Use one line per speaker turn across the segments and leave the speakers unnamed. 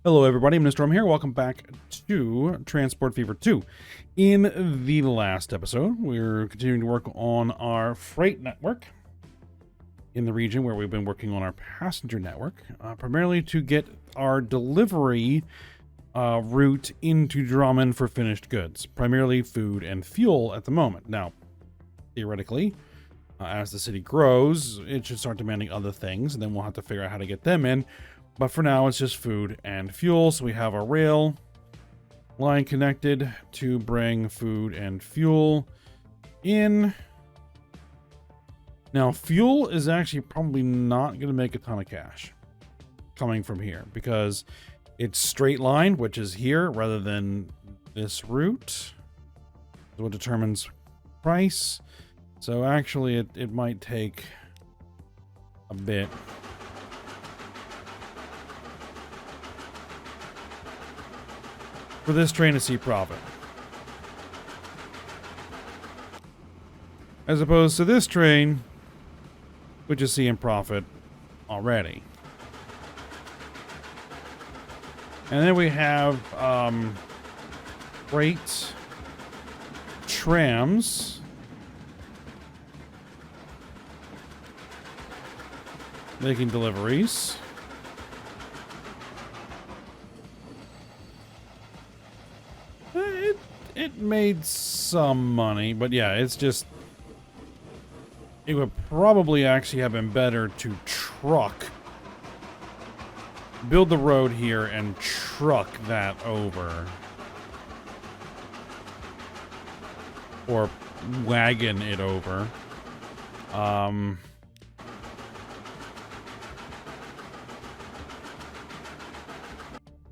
Hello everybody, Mr. Storm here. Welcome back to Transport Fever 2. In the last episode, we're continuing to work on our freight network in the region where we've been working on our passenger network, primarily to get our delivery route into Drummond for finished goods, primarily food and fuel at the moment. Now, theoretically, as the city grows, it should start demanding other things, and then we'll have to figure out how to get them in. But for now, it's just food and fuel. So we have a rail line connected to bring food and fuel in. Now, fuel is actually probably not going to make a ton of cash coming from here because it's straight line, which is here, rather than this route. So what determines price. So actually, it might take a bit. For this train to see profit, as opposed to this train, which is seeing profit already. And then we have freight trams making deliveries. It made some money, but yeah, it's just... It would probably actually have been better to build the road here and truck that over. Or wagon it over.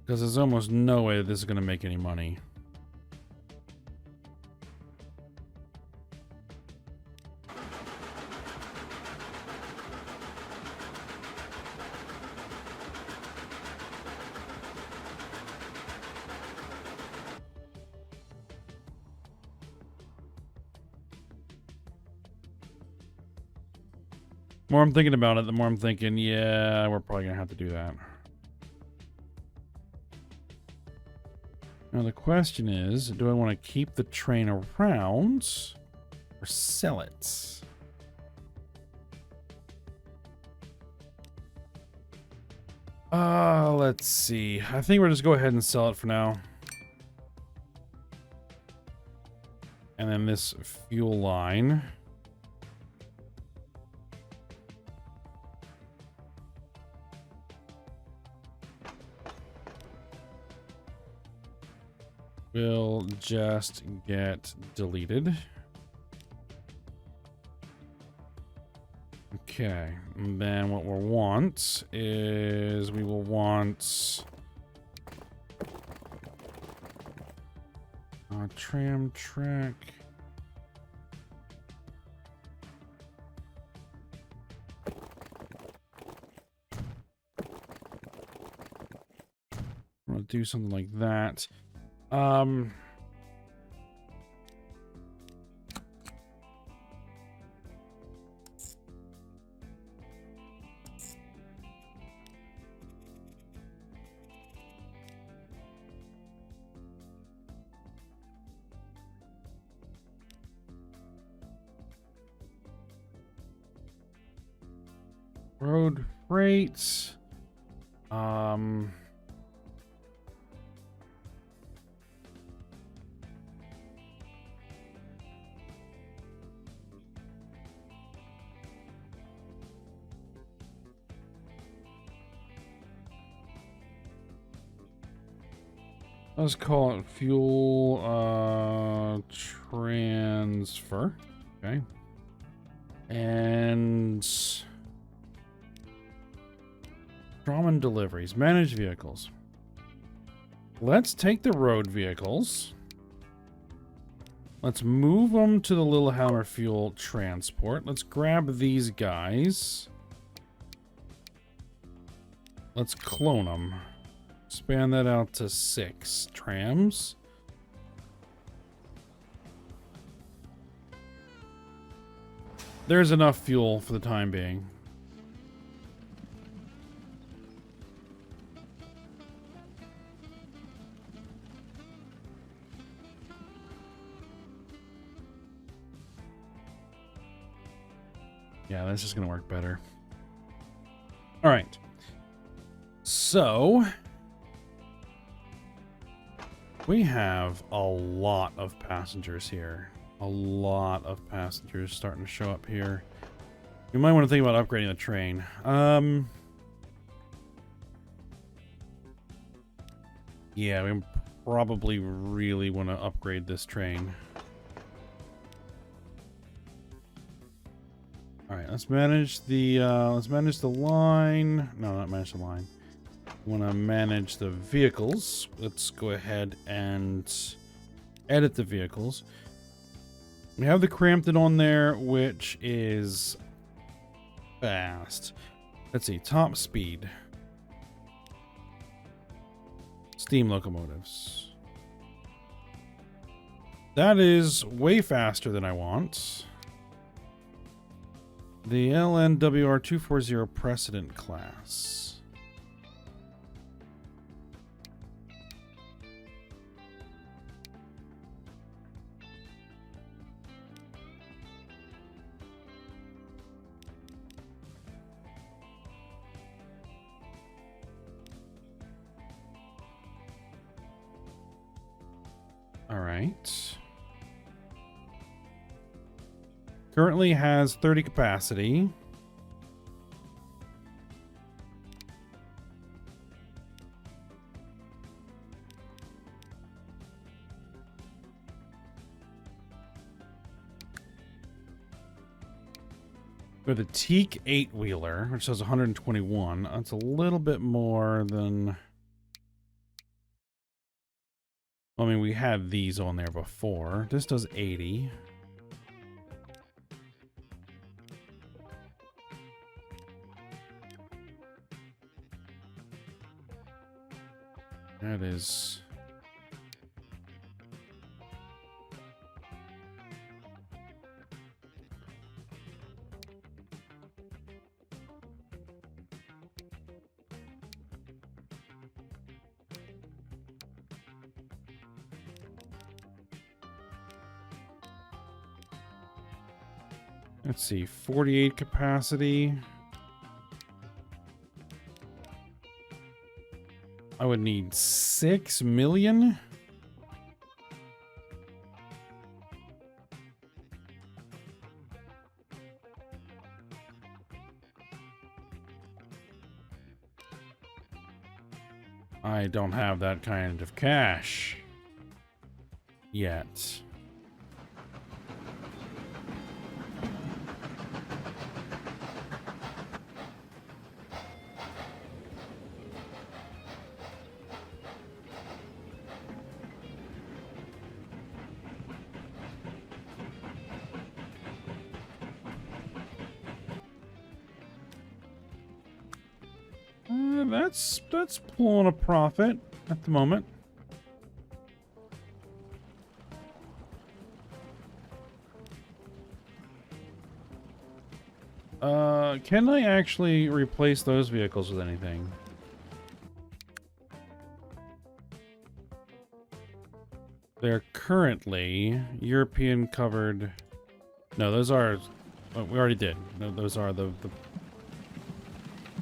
Because there's almost no way that this is going to make any money. The more I'm thinking about it, the more I'm thinking, yeah, we're probably gonna have to do that. Now the question is, do I want to keep the train around or sell it? Let's see. I think we'll just go ahead and sell it for now. And then this fuel line. Will just get deleted. Okay, and then what we'll want is we will want a tram track. We'll do something like that. Road freight. Let's call it fuel transfer. Okay. And Drummond deliveries, managed vehicles. Let's take the road vehicles. Let's move them to the Lillehammer fuel transport. Let's grab these guys. Let's clone them. Expand that out to 6 trams. There's enough fuel for the time being. Yeah, that's just going to work better. All right. So we have a lot of passengers here. A lot of passengers starting to show up here. You might want to think about upgrading the train. Yeah, we probably really want to upgrade this train. All right, let's manage the line. No, not manage the line. We want to manage the vehicles. Let's go ahead and edit the vehicles. We have the Crampton on there, which is fast. Let's see, top speed. Steam locomotives. That is way faster than I want. The LNWR 240 Precedent class. All right. Currently has 30 capacity. With a Teak 8-wheeler, which says 121. That's a little bit more than... I mean, we had these on there before. This does 80. That is... Let's see, 48 capacity. I would need 6 million. I don't have that kind of cash yet. That's pulling a profit at the moment. Can I actually replace those vehicles with anything? They're currently European covered. No, those are... Oh, we already did. No, those are the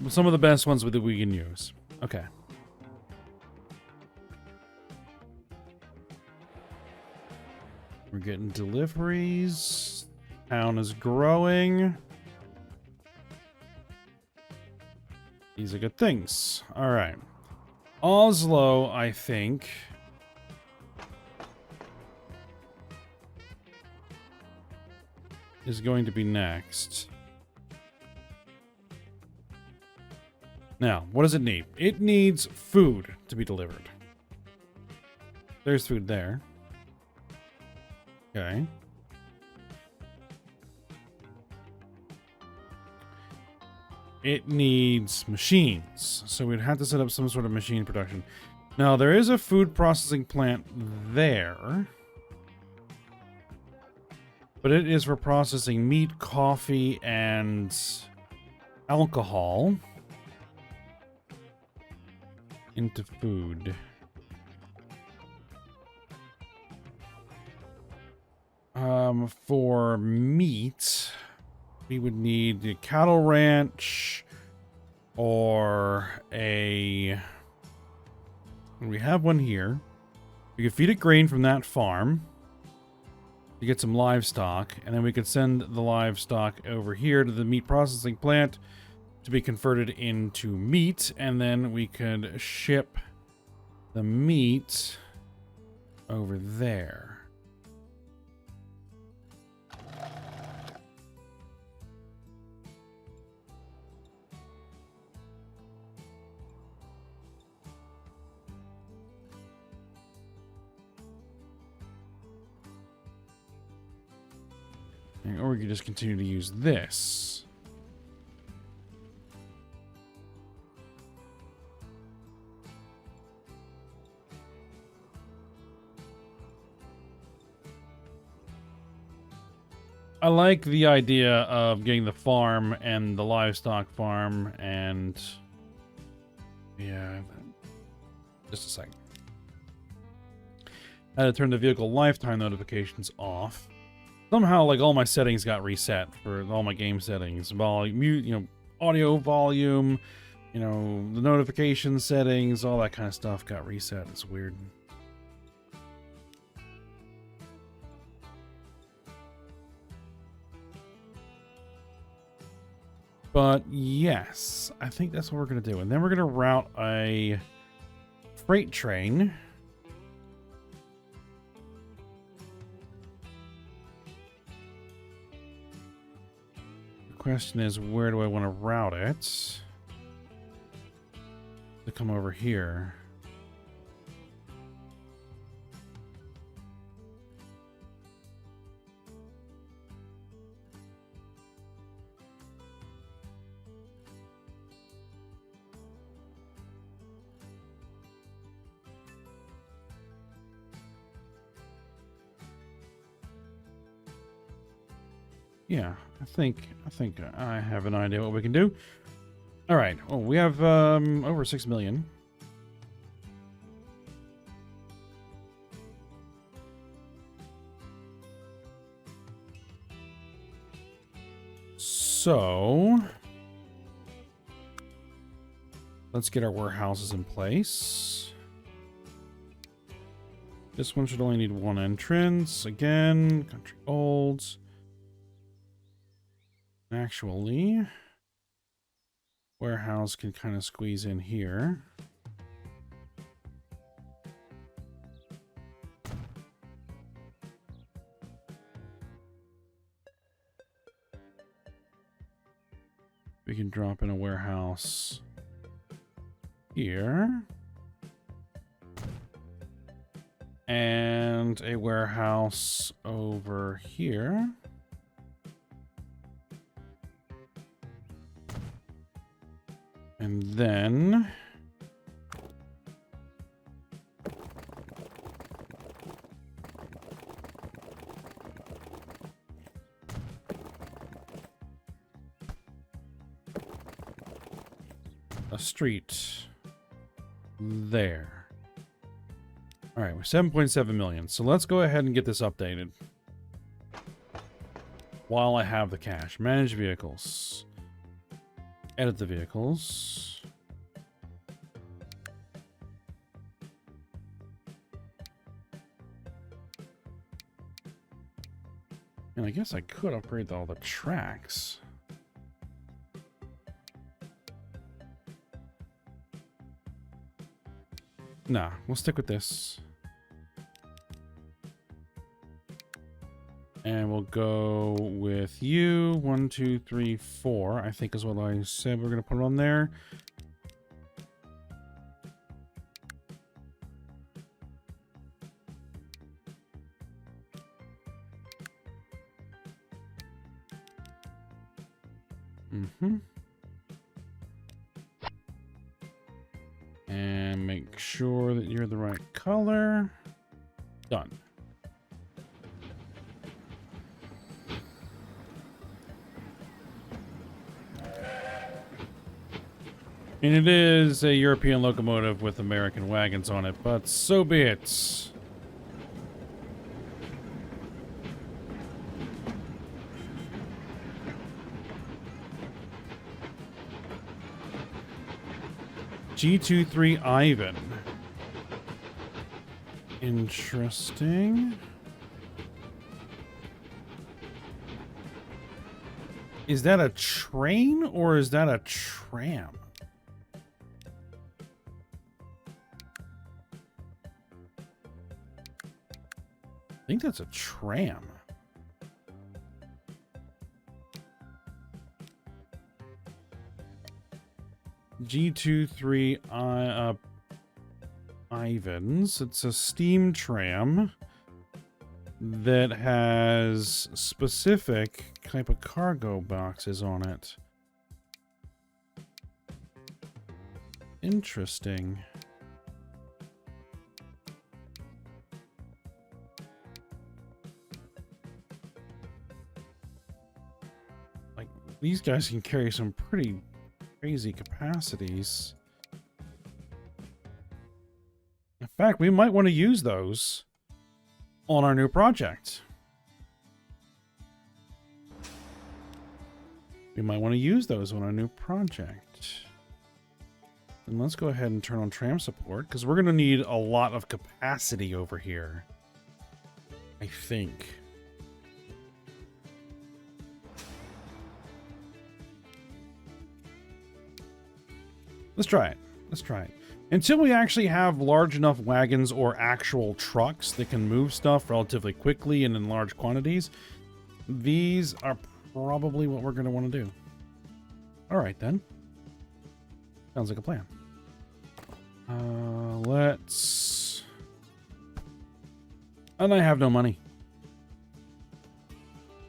some of the best ones that we can use. Okay. We're getting deliveries. Town is growing. These are good things. All right. Oslo, I think, is going to be next. Now, what does it need? It needs food to be delivered. There's food there. Okay. It needs machines. So we'd have to set up some sort of machine production. Now, there is a food processing plant there. But it is for processing meat, coffee, and alcohol into food. For meat, we would need a cattle ranch or a... We have one here. We could feed it grain from that farm to get some livestock, and then we could send the livestock over here to the meat processing plant to be converted into meat, and then we could ship the meat over there. Or we could just continue to use this. I like the idea of getting the farm and the livestock farm and... Yeah. Just a second. I had to turn the vehicle lifetime notifications off. Somehow, like, all my settings got reset for all my game settings. Volume, you know, audio volume, you know, the notification settings, all that kind of stuff got reset. It's weird. But yes, I think that's what we're going to do. And then we're going to route a freight train. Question is, where do I want to route it to come over here? Yeah, I think I have an idea what we can do. All right. Oh, we have over 6 million. So let's get our warehouses in place. This one should only need one entrance. Again, country olds. Actually, warehouse can kind of squeeze in here. We can drop in a warehouse here. And a warehouse over here. And then a street there. All right, we're 7.7 million. So let's go ahead and get this updated while I have the cash. Manage vehicles. Edit the vehicles. And I guess I could upgrade all the tracks. Nah, we'll stick with this. And we'll go with you. 1, 2, 3, 4. I think is what I said we're going to put it on there. And make sure that you're the right color. Done. And it is a European locomotive with American wagons on it, but so be it. G23 Ivan. Interesting. Is that a train or is that a tram? I think that's a tram. G23 Ivans. It's a steam tram that has specific type of cargo boxes on it. Interesting. Like, these guys can carry some pretty crazy capacities. In fact, we might want to use those on our new project. We might want to use those on our new project. And let's go ahead and turn on tram support, because we're going to need a lot of capacity over here, I think. Let's try it. Let's try it. Until we actually have large enough wagons or actual trucks that can move stuff relatively quickly and in large quantities, these are probably what we're going to want to do. All right, then. Sounds like a plan. Let's... And I have no money.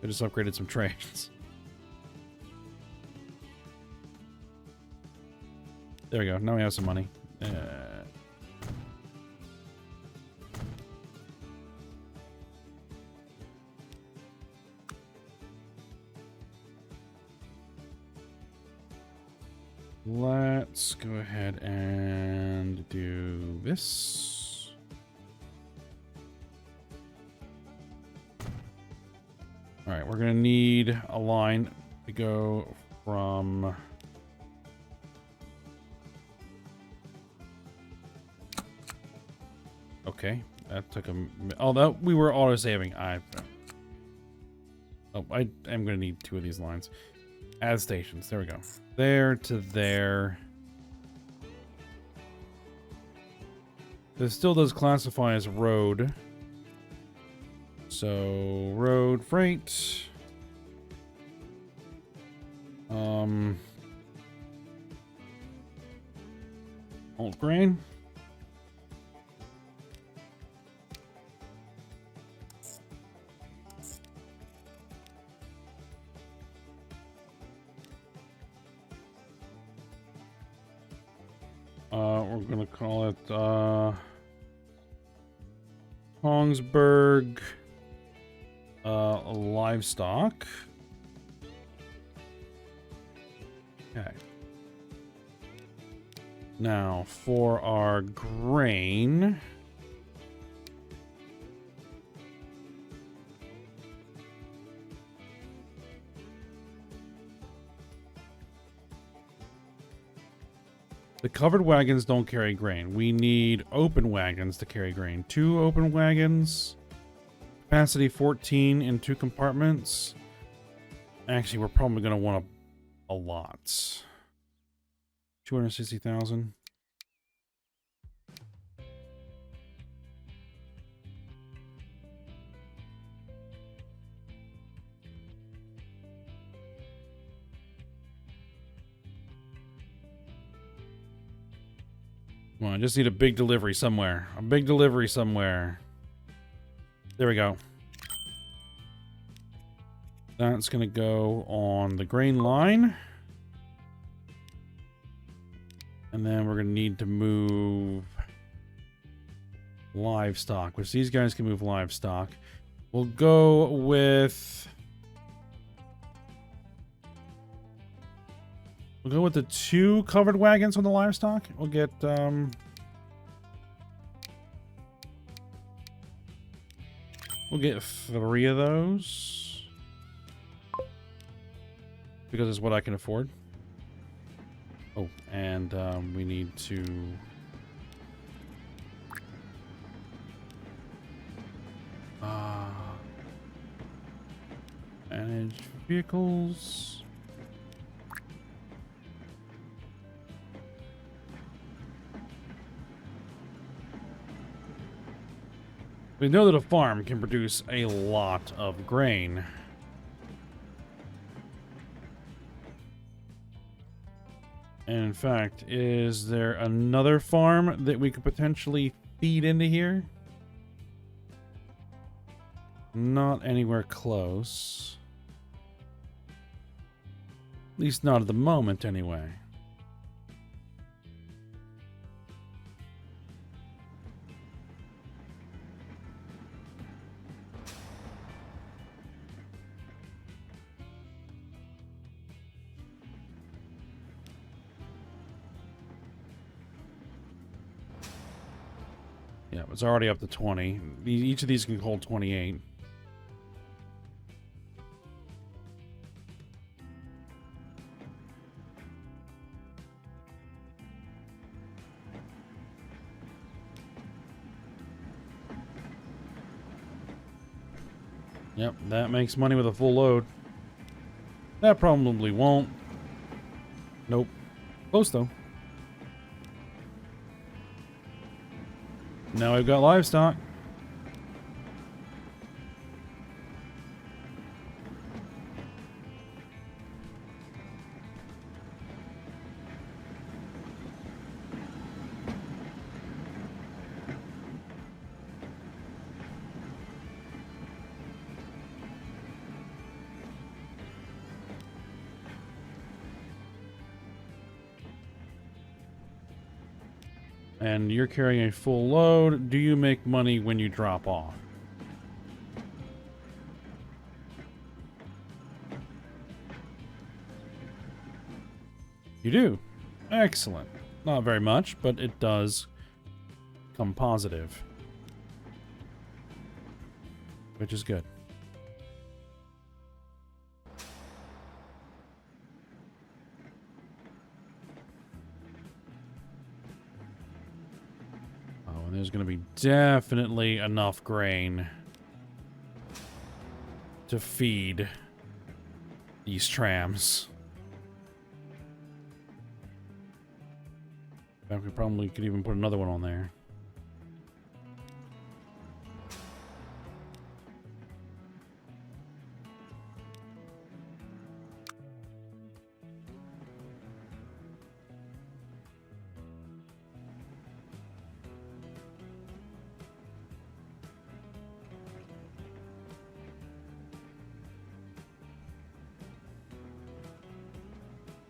I just upgraded some trains. There we go. Now we have some money. Let's go ahead and do this. All right, we're going to need a line to go from... Okay, that took a... Although we were auto-saving. I am going to need 2 of these lines. Add stations. There we go. There to there. This still does classify as road. So, road freight. Alt grain. We're gonna call it Kongsberg livestock. Okay. Now for our grain. The covered wagons don't carry grain. We need open wagons to carry grain. 2 open wagons. Capacity 14 in 2 compartments. Actually, we're probably going to want a lot. 260,000. Well, I just need a big delivery somewhere. A big delivery somewhere. There we go. That's going to go on the grain line. And then we're going to need to move livestock, which these guys can move livestock. We'll go with... We'll go with the 2 covered wagons on the livestock. We'll get, we'll get 3 of those. Because it's what I can afford. Oh, and we need to... manage vehicles. We know that a farm can produce a lot of grain. And in fact, is there another farm that we could potentially feed into here? Not anywhere close. At least not at the moment, anyway. Yeah, it's already up to 20. Each of these can hold 28. Yep, that makes money with a full load. That probably won't. Nope. Close, though. Now we've got livestock. And you're carrying a full load. Do you make money when you drop off? You do. Excellent. Not very much, but it does come positive. Which is good. There's going to be definitely enough grain to feed these trams. In fact, we probably could even put another one on there.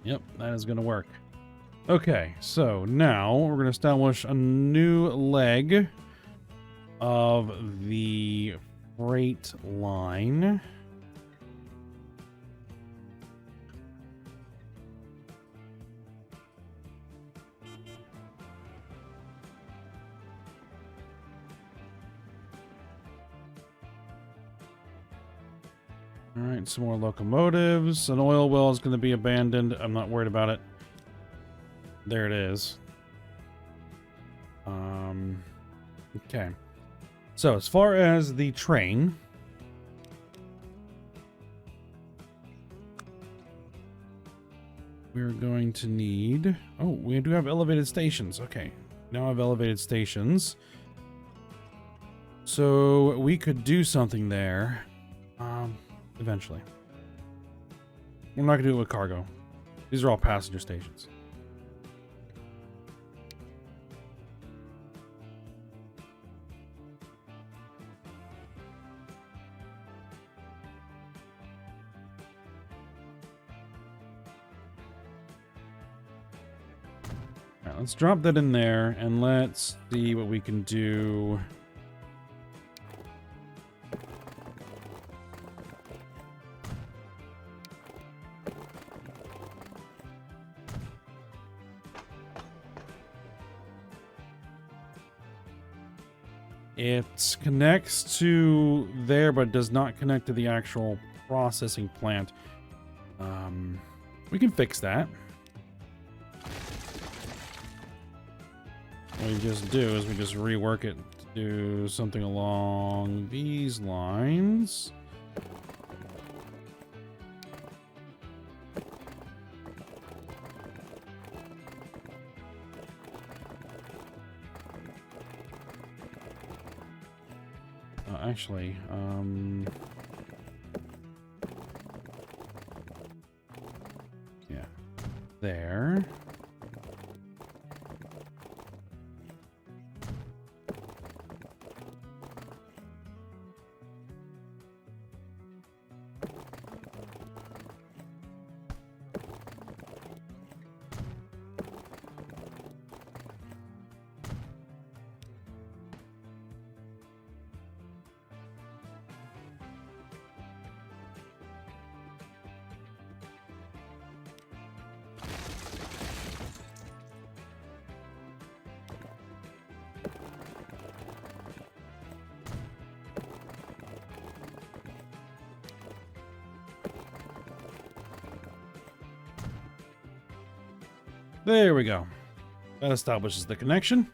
Yep, that is going to work. Okay, so now we're going to establish a new leg of the freight line. All right, some more locomotives. An oil well is going to be abandoned. I'm not worried about it. There it is. Okay. So as far as the train, we're going to need... Oh, we do have elevated stations. Okay. Now I have elevated stations. So we could do something there. Eventually. We're not going to do it with cargo. These are all passenger stations. All right, let's drop that in there and let's see what we can do. It connects to there, but does not connect to the actual processing plant. We can fix that. What we just do is we just rework it to do something along these lines. Actually, yeah, there. There we go. That establishes the connection.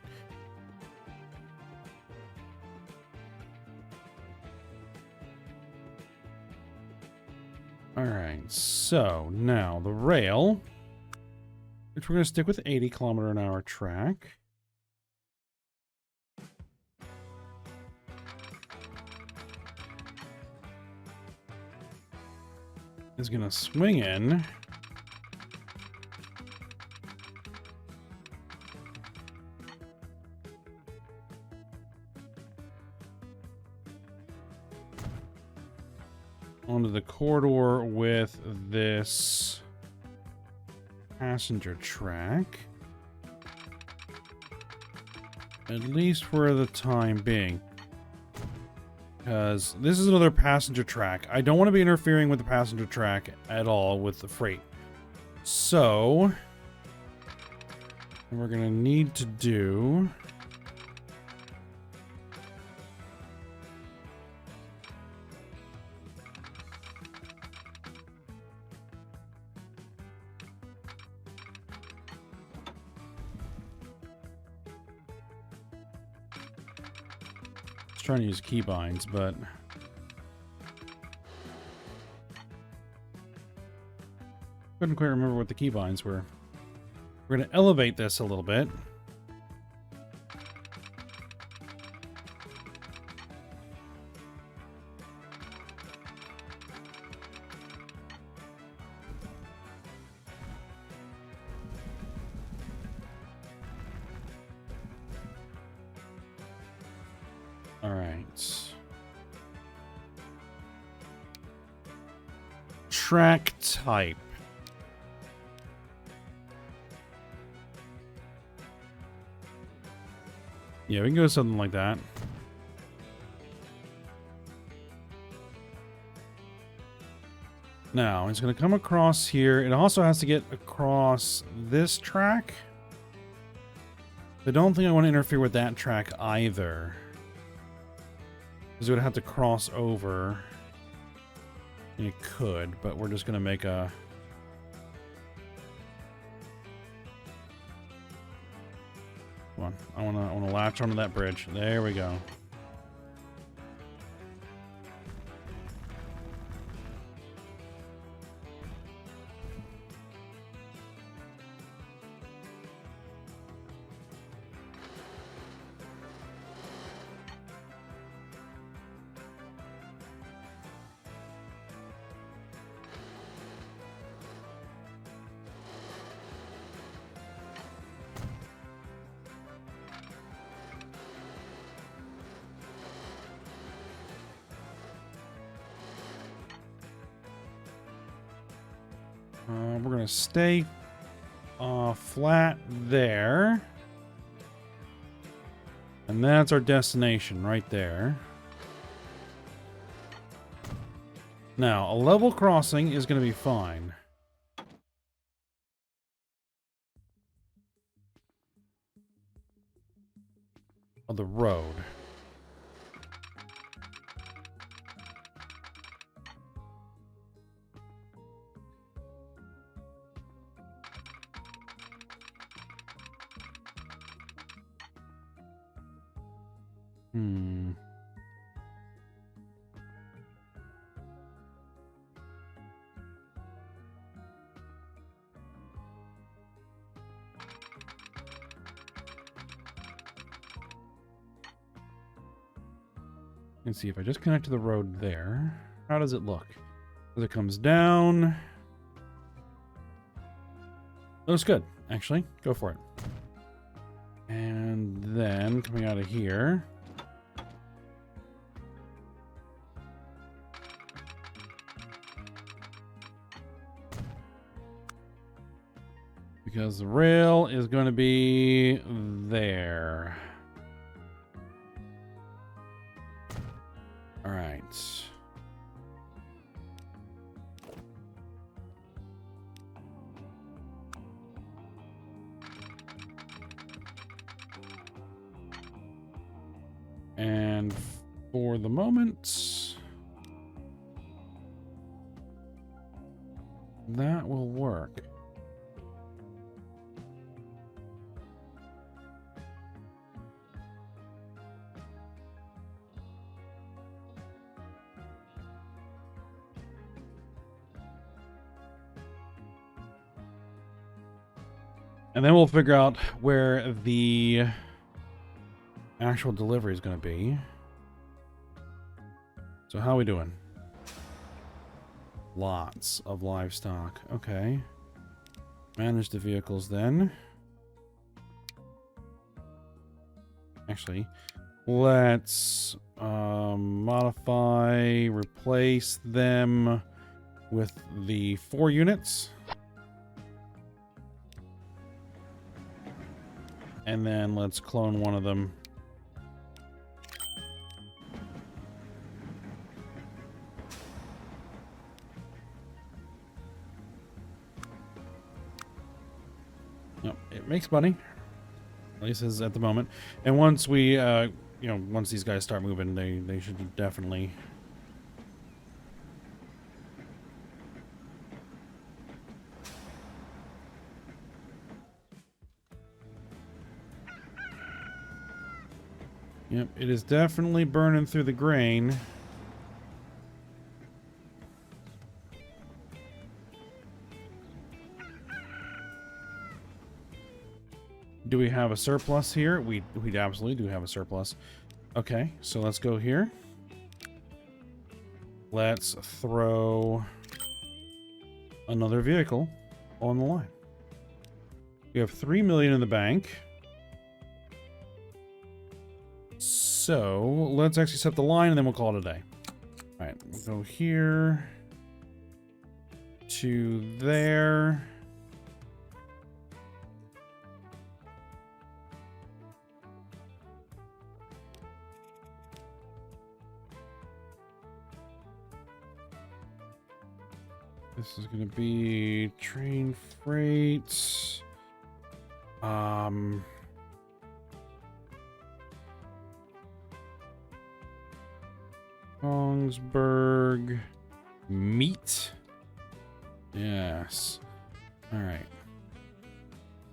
Alright, so now the rail, which we're going to stick with 80km/h track. Is going to swing in. Onto the corridor with this passenger track. At least for the time being. Because this is another passenger track. I don't want to be interfering with the passenger track at all with the freight. So, what we're going to need to do... trying to use keybinds, but couldn't quite remember what the keybinds were. We're going to elevate this a little bit. All right. Track type. Yeah, we can go with something like that. Now, it's going to come across here. It also has to get across this track. I don't think I want to interfere with that track either. Because it would have to cross over. And it could, but we're just going to make a... Come on. I want to latch onto that bridge. There we go. We're going to stay flat there. And that's our destination right there. Now, a level crossing is going to be fine. Of the road. Hmm. Let's see if I just connect to the road there. How does it look? As it comes down. Looks good, actually. Go for it. And then coming out of here. Because the rail is going to be there. All right. And for the moment, that will work. And then we'll figure out where the actual delivery is going to be. So how are we doing? Lots of livestock. Okay. Manage the vehicles then. Actually, let's modify, replace them with the 4 units. And then let's clone one of them. Yep, it makes money. At least as at the moment. And once we, once these guys start moving, they should definitely... Yep, it is definitely burning through the grain. Do we have a surplus here? We absolutely do have a surplus. Okay, so let's go here. Let's throw another vehicle on the line. We have 3 million in the bank. So let's actually set the line and then we'll call it a day. All right, we'll go here to there. This is going to be train freight. Kongsberg meat. Yes. All right.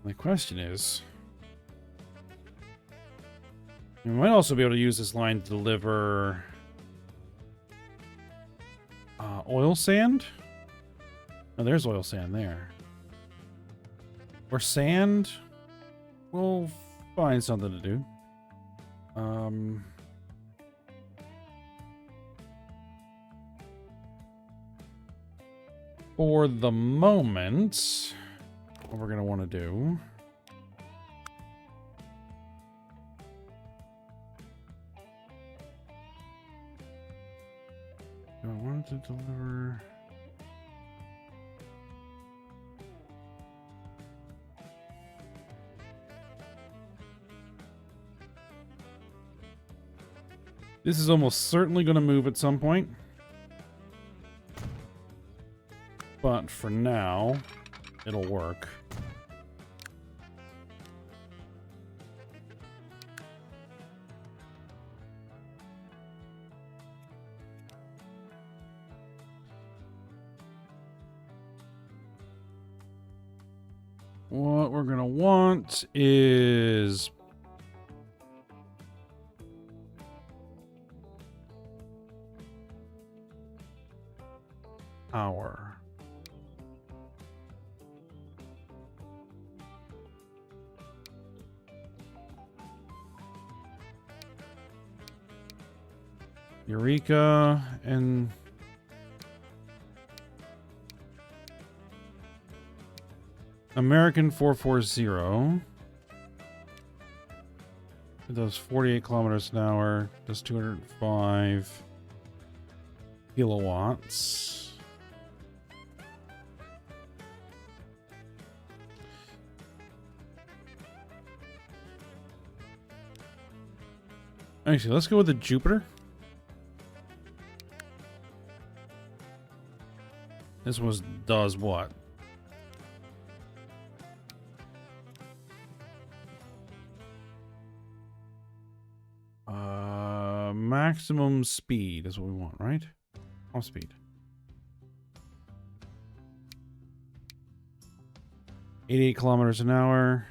My question is, we might also be able to use this line to deliver oil sand. Oh, there's oil sand there. Or sand. We'll find something to do. For the moment, what we're going to want to do... I want to deliver... This is almost certainly going to move at some point. But for now, it'll work. What we're going to want is power. Eureka and American 440. It does 48 kilometers an hour, does 205 kilowatts. Actually, let's go with the Jupiter. This does what? Maximum speed is what we want, right? Off speed. 88 kilometers an hour.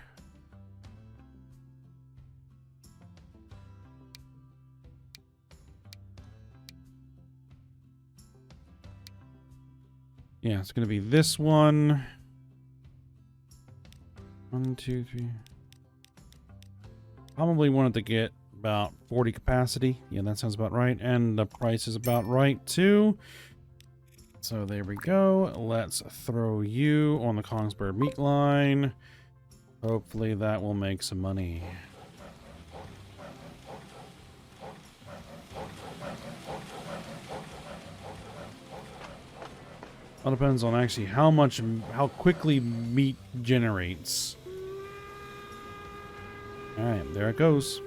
Yeah, it's going to be this one. 1, 2, 3. Probably wanted to get about 40 capacity. Yeah, that sounds about right. And the price is about right, too. So there we go. Let's throw you on the Kongsberg meat line. Hopefully that will make some money. All depends on actually how quickly meat generates. All right, there it goes.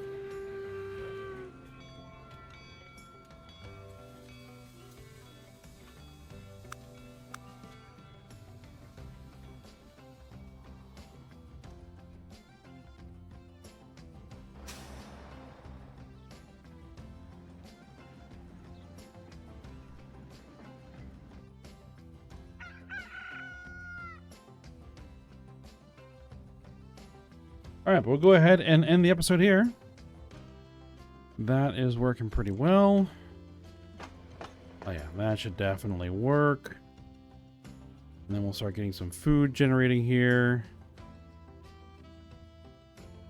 All right, we'll go ahead and end the episode here. That is working pretty well. Oh yeah, that should definitely work. And then we'll start getting some food generating here.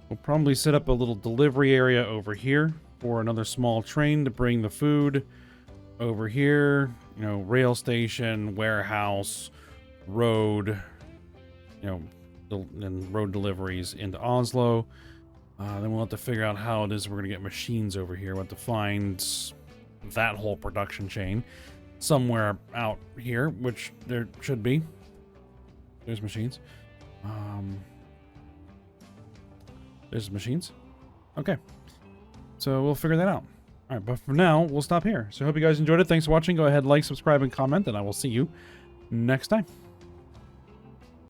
We'll probably set up a little delivery area over here for another small train to bring the food over here. You know, rail station, warehouse, road, you know, and road deliveries into Oslo. Then we'll have to figure out how it is we're going to get machines over here. We'll have to find that whole production chain somewhere out here, which there should be. There's machines. There's machines. Okay. So we'll figure that out. All right, but for now, we'll stop here. So I hope you guys enjoyed it. Thanks for watching. Go ahead, like, subscribe, and comment, and I will see you next time.